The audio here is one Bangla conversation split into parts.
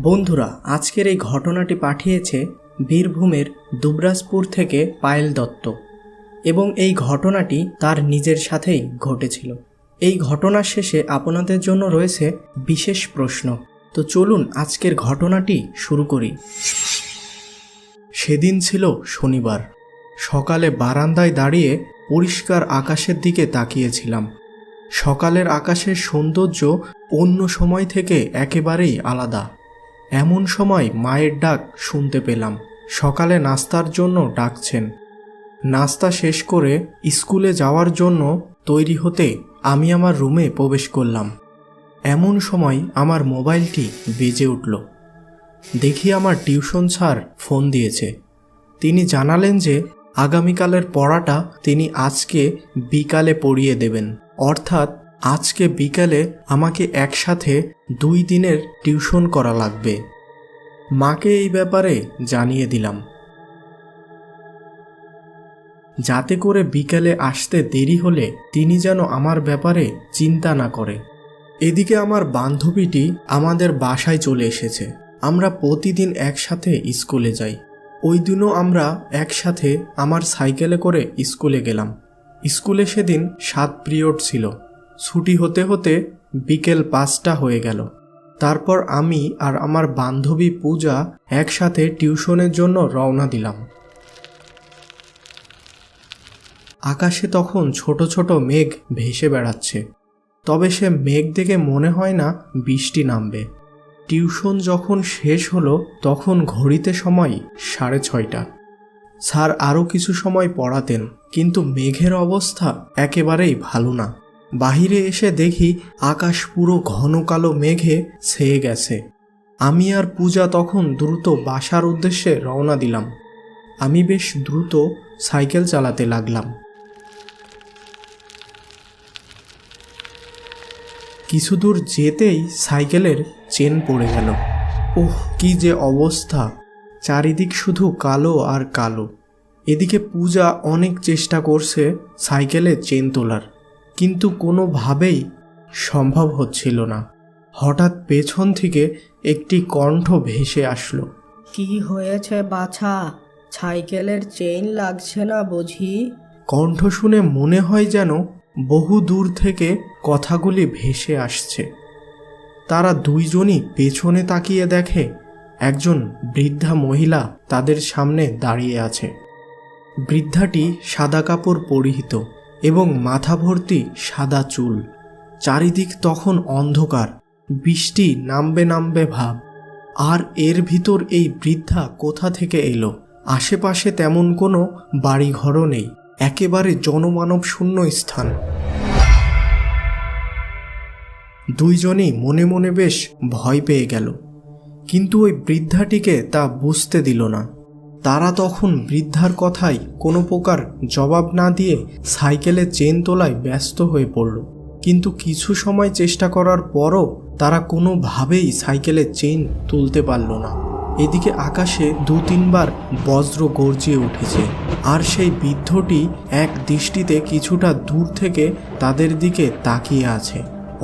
বন্ধুরা, আজকের এই ঘটনাটি পাঠিয়েছে বীরভূমের দুবরাজপুর থেকে পায়েল দত্ত এবং এই ঘটনাটি তার নিজের সাথেই ঘটেছিল। এই ঘটনার শেষে আপনাদের জন্য রয়েছে বিশেষ প্রশ্ন। তো চলুন আজকের ঘটনাটি শুরু করি। সেদিন ছিল শনিবার। সকালে বারান্দায় দাঁড়িয়ে পরিষ্কার আকাশের দিকে তাকিয়েছিলাম। সকালের আকাশের সৌন্দর্য অন্য সময় থেকে একেবারেই আলাদা। এমন সময় মায়ের ডাক শুনতে পেলাম। সকালে নাস্তার জন্য ডাকছেন। নাস্তা শেষ করে স্কুলে যাওয়ার জন্য তৈরি হতে আমি আমার রুমে প্রবেশ করলাম। এমন সময় আমার মোবাইলটি বেজে উঠল। দেখি আমার টিউশন স্যার ফোন দিয়েছে। তিনি জানালেন যে আগামীকালের পড়াটা তিনি আজকে বিকালে পড়িয়ে দেবেন, অর্থাৎ আজকে বিকালে আমাকে একসাথে 2 দিনের টিউশন করা লাগবে। মাকে এই ব্যাপারে জানিয়ে দিলাম, যাতে করে বিকালে আসতে দেরি হলে তিনি যেন আমার ব্যাপারে চিন্তা না করে। এদিকে আমার বান্ধবীটি আমাদের বাসায় চলে এসেছে। আমরা প্রতিদিন একসাথে স্কুলে যাই। ওই দিনও আমরা একসাথে আমার সাইকেলে করে স্কুলে গেলাম। স্কুলে সেদিন 7 পিরিয়ড ছিল। ছুটি হতে হতে বিকেল 5টা হয়ে গেল। তারপর আমি আর আমার বান্ধবী পূজা একসাথে টিউশনের জন্য রওনা দিলাম। আকাশে তখন ছোট ছোট মেঘ ভেসে বেড়াচ্ছে, তবে সে মেঘ দেখে মনে হয় না বৃষ্টি নামবে। টিউশন যখন শেষ হলো তখন ঘড়িতে সময় 6:30। স্যার আরও কিছু সময় পড়াতেন, কিন্তু মেঘের অবস্থা একেবারেই ভালো না। বাহিরে এসে দেখি আকাশ পুরো ঘন কালো মেঘে ছেয়ে গেছে। আমি আর পূজা তখন দ্রুত বাসার উদ্দেশ্যে রওনা দিলাম। আমি বেশ দ্রুত সাইকেল চালাতে লাগলাম। কিছু দূর যেতেই সাইকেলের চেন পড়ে গেল। ওহ, কি যে অবস্থা! চারিদিক শুধু কালো আর কালো। এদিকে পূজা অনেক চেষ্টা করছে সাইকেলের চেন তোলার, কিন্তু কোনোভাবেই সম্ভব হচ্ছিল না। হঠাৎ পেছন থেকে একটি কণ্ঠ ভেসে আসলো। কি হয়েছে বাছা? সাইকেলের চেইন লাগছে না বুঝি? কণ্ঠ শুনে মনে হয় যেন বহু দূর থেকে কথাগুলি ভেসে আসছে। তারা দুইজনই পেছনে তাকিয়ে দেখে একজন বৃদ্ধা মহিলা তাদের সামনে দাঁড়িয়ে আছে। বৃদ্ধাটি সাদা কাপড় পরিহিত এবং মাথা ভর্তি সাদা চুল। চারিদিক তখন অন্ধকার, বৃষ্টি নামবে নামবে ভাব। আর এর ভিতর এই বৃদ্ধা কোথা থেকে এলো? আশেপাশে তেমন কোনো বাড়িঘরও নেই, একেবারে জনমানব শূন্য স্থান। দুইজনই মনে মনে বেশ ভয় পেয়ে গেল, কিন্তু ওই বৃদ্ধাটিকে তা বুঝতে দিল না। তারা তখন বৃদ্ধার কথায় কোনো প্রকার জবাব না দিয়ে সাইকেলে চেন তোলায় ব্যস্ত হয়ে পড়ল। কিন্তু কিছু সময় চেষ্টা করার পরও তারা কোনোভাবেই সাইকেলের চেন তুলতে পারল না। এদিকে আকাশে 2-3 বার বজ্র গর্জিয়ে উঠেছে, আর সেই বৃদ্ধটি এক দৃষ্টিতে কিছুটা দূর থেকে তাদের দিকে তাকিয়ে আছে।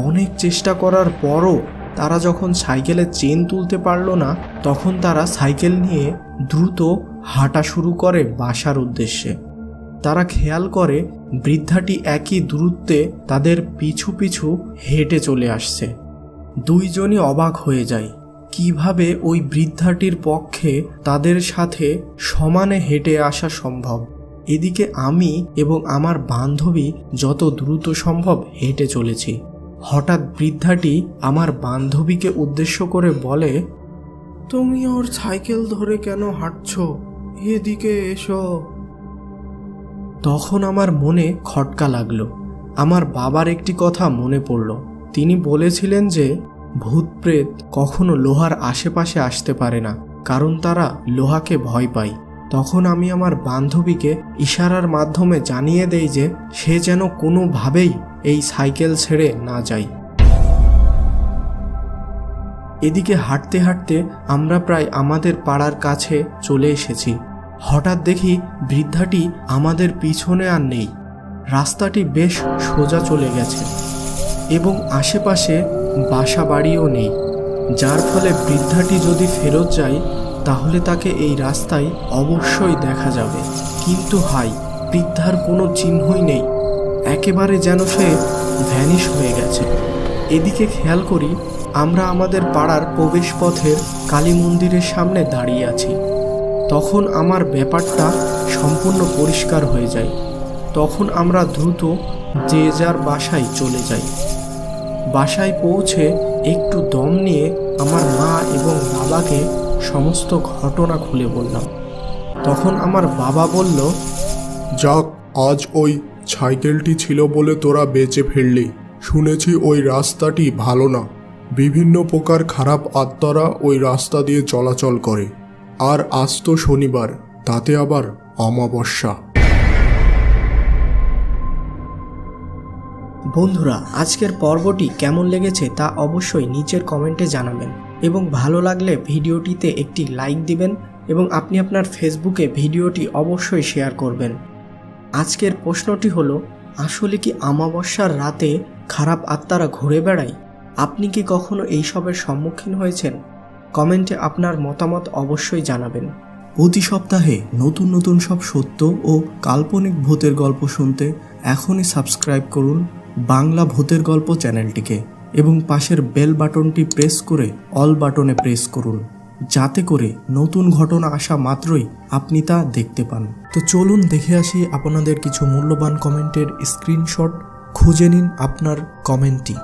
অনেক চেষ্টা করার পরও তারা যখন সাইকেলের চেন তুলতে পারল না, তখন তারা সাইকেল নিয়ে দ্রুত হাঁটা শুরু করে বাসার উদ্দেশ্যে। তারা খেয়াল করে বৃদ্ধাটি একই দূরত্বে তাদের পিছু পিছু হেঁটে চলে আসছে। দুইজনই অবাক হয়ে যায়, কিভাবে ওই বৃদ্ধাটির পক্ষে তাদের সাথে সমানে হেঁটে আসা সম্ভব। এদিকে আমি এবং আমার বান্ধবী যত দ্রুত সম্ভব হেঁটে চলেছি। হঠাৎ বৃদ্ধাটি আমার বান্ধবীকে উদ্দেশ্য করে বলে, তুমি ওর সাইকেল ধরে কেন হাঁটছো? এদিকে এসো। তখন আমার মনে খটকা লাগলো। আমার বাবার একটি কথা মনে পড়ল। তিনি বলেছিলেন যে ভূত প্রেত কখনো লোহার আশেপাশে আসতে পারে না, কারণ তারা লোহাকে ভয় পায়। তখন আমি আমার বান্ধবীকে ইশারার মাধ্যমে জানিয়ে দেই যে সে যেন কোনোভাবেই এই সাইকেল ছেড়ে না যায়। এদিকে হাঁটতে হাঁটতে আমরা প্রায় আমাদের পাড়ার কাছে চলে এসেছি। হঠাৎ দেখি বৃদ্ধাটি আমাদের পিছনে আর নেই। রাস্তাটি বেশ সোজা চলে গেছে এবং আশেপাশে বাসা বাড়িও নেই, যার ফলে বৃদ্ধাটি যদি ফেরত যায় তাহলে তাকে এই রাস্তায় অবশ্যই দেখা যাবে। কিন্তু হাই, বৃদ্ধার কোনো চিহ্নই নেই, একেবারে যেন সে ভ্যানিশ হয়ে গেছে। এদিকে খেয়াল করি আমরা আমাদের পাড়ার প্রবেশপথের কালী মন্দিরের সামনে দাঁড়িয়ে আছি। তখন আমার ব্যাপারটা সম্পূর্ণ পরিষ্কার হয়ে যায়। তখন আমরা দ্রুত যে যার বাসায় চলে যাই। বাসায় পৌঁছে একটু দম নিয়ে আমার মা এবং বাবাকে সমস্ত ঘটনা খুলে বললাম। তখন আমার বাবা বলল, যাক, আজ ওই সাইকেলটি ছিল বলে তোরা বেঁচে ফিরলি। শুনেছি ওই রাস্তাটি ভালো না, বিভিন্ন প্রকার খারাপ আত্মারা ওই রাস্তা দিয়ে চলাচল করে। আর আজ তো শনিবার, তাতে আবার অমাবস্যা। বন্ধুরা, আজকের পর্বটি কেমন লেগেছে তা অবশ্যই নিচের কমেন্টে জানাবেন এবং ভালো লাগলে ভিডিওটিতে একটি লাইক দিবেন এবং আপনি আপনার ফেসবুকে ভিডিওটি অবশ্যই শেয়ার করবেন। আজকের প্রশ্নটি হলো, আসলে কি অমাবস্যার রাতে খারাপ আত্মারা ঘুরে বেড়ায়? আপনি কি কখনো এইসবের সম্মুখীন হয়েছেন? কমেন্টে আপনার মতামত অবশ্যই জানাবেন। প্রতি সপ্তাহে নতুন নতুন সব সত্য ও কাল্পনিক ভূতের গল্প শুনতে এখনই সাবস্ক্রাইব করুন বাংলা ভূতের গল্প চ্যানেলটিকে এবং পাশের বেল বাটনটি প্রেস করে অল বাটনে প্রেস করুন, যাতে করে নতুন ঘটনা আসা মাত্রই আপনি তা দেখতে পান। তো চলুন দেখে আসি আপনাদের কিছু মূল্যবান কমেন্টের স্ক্রিনশট। খুঁজে নিন আপনার কমেন্টটি।